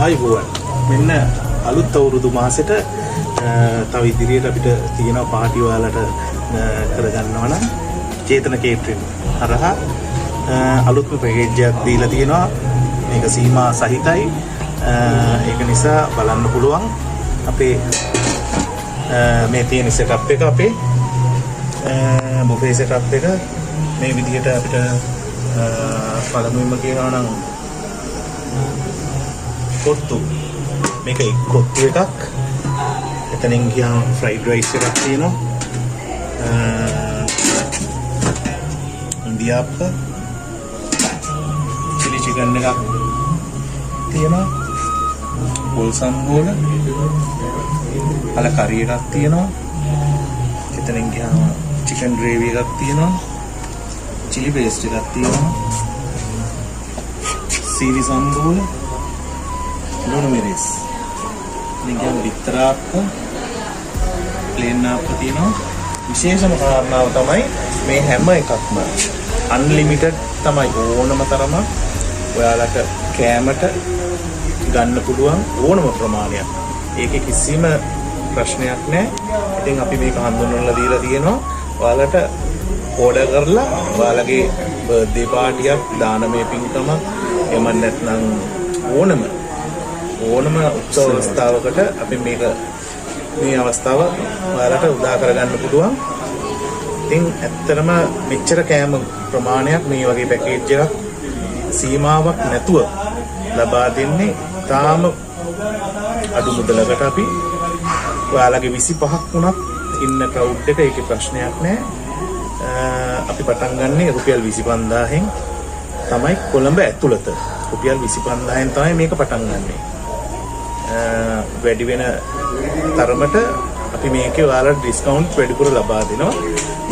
ආයිබෝවන් මෙන්න අලුත් අවුරුදු මාසෙට තව ඉදිරියට අපිට තියෙනවා පාටි ඔයාලට කරගන්නවා නම් චේතන කේටරින් හරහා අලුත්ම පැකේජ් එකක් දීලා තියෙනවා. මේක සීමා සහිතයි. ඒක නිසා බලන්න පුළුවන් අපේ මේ තියෙන සෙටප් එක අපේ බුෆේ සෙටප් එක මේ විදිහට අපිට පළමුවෙන්ම කියනවා නම් කොත්තු මේක එක් කොත්තු එකක්. එතනින් ගියාම ෆ්‍රයිඩ් රයිස් එකක් තියෙනවා. ඉන්දියාප්ප චිලි චිකන් එකක් තියෙනවා. බොල් සම්බෝල අල කරි එකක් තියෙනවා. එතනින් ගියාම චිකන් ග්‍රේවි එකක් තියෙනවා. චිලි පේස්ට් එකක් තියෙනවා. සීනි සම්බෝල ලුණු මිරිස් නිකන් විතරක් ප්ලේන් ආප්ප තියෙනවා. විශේෂම කාරණාව තමයි මේ හැම එකක්ම අන්ලිමිටඩ් තමයි. ඕනම තරම ඔයාලට කෑමට ගන්න පුළුවන් ඕනම ප්‍රමාණයක්. ඒකේ කිසිම ප්‍රශ්නයක් නැහැ. ඉතින් අපි මේක හඳුන්වලා දීලා තියෙනවා. ඔයාලට ඕඩර් කරලා ඔයාලගේ බර්ත්ඩේ පාටියක් දානමය පින්කමක් එමන් නැත්නම් ඕනම උත්සව අවස්ථාවකට අපි මේ අවස්ථාව ඔයාලට උදා කරගන්න පුළුවන්. ඉතින් ඇත්තටම මෙච්චර කෑම ප්‍රමාණයක් මේ වගේ පැකේජ් එකක් සීමාවක් නැතුව ලබා දෙන්නේ තාම අඩු මුදලකට. අපි ඔයාලගේ 25ක් වුණත් ඉන්න ක්‍රවුඩ් එක ඒකේ ප්‍රශ්නයක් නැහැ. අපි පටන් ගන්නේ රුපියල් 25000න් තමයි කොළඹ ඇතුළත. රුපියල් 25000න් තමයි මේක පටන් ගන්නෙ. වැඩි වෙන තරමට අපි මේකේ ඔයාලට ඩිස්කවුන්ට් වැඩිපුර ලබා දෙනවා.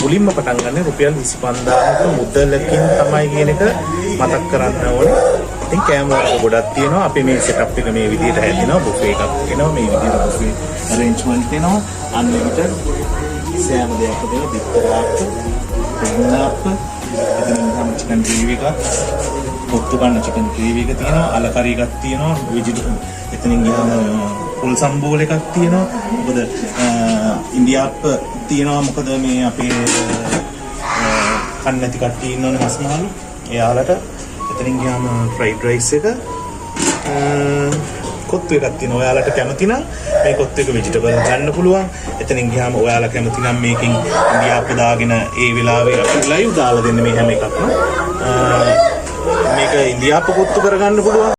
මුලින්ම පටන් ගන්න රුපියල් 25000ක මුදලකින් තමයි කියන එක මතක් කරන්න ඕනේ. ඉතින් කෑම වර්ග ගොඩක් තියෙනවා. අපි මේ සෙටප් එක මේ විදිහට හැදෙනවා. බුෆේ එකක් වෙනවා. මේ විදිහට බුෆේ අරේන්ජ්මන්ට් වෙනවා. අන්ලිමිටඩ් සෑම දෙයක්ම දෙන බිත්තරාප්ප, දෙන්නාප්ප, එතනින් චිකන් ග්‍රේවි එකක්, කොත්තු කන්න චිකන් ග්‍රේවි එක තියෙනවා. අල කරි එකක් තියෙනවා. වෙජිටබල් එතනින් ගියාම පොල් සම්බෝල එකක් තියෙනවා. මොකද ඉන්දියාප්ප තියෙනවා. මොකද මේ අපේ කන්න නැති කට්ටිය ඉන්නවනේ මස් මාළු. එයාලට එතනින් ගියාම ෆ්‍රයිඩ් රයිස් එක කොත්තු එකක් තියෙනවා. ඔයාලට කැමති නම් මේ කොත්තු එක වෙජිටබල් ගන්න පුළුවන්. එතනින් ගියාම ඔයාලා කැමති නම් මේකෙන් ඉන්දියාප්ප දාගෙන ඒ වෙලාවේ අපි ලයිව් දාලා දෙන්න මේ හැම එකක්ම. මේක ඉන්දියාප්ප කොත්තු කරගන්න පුළුවන්.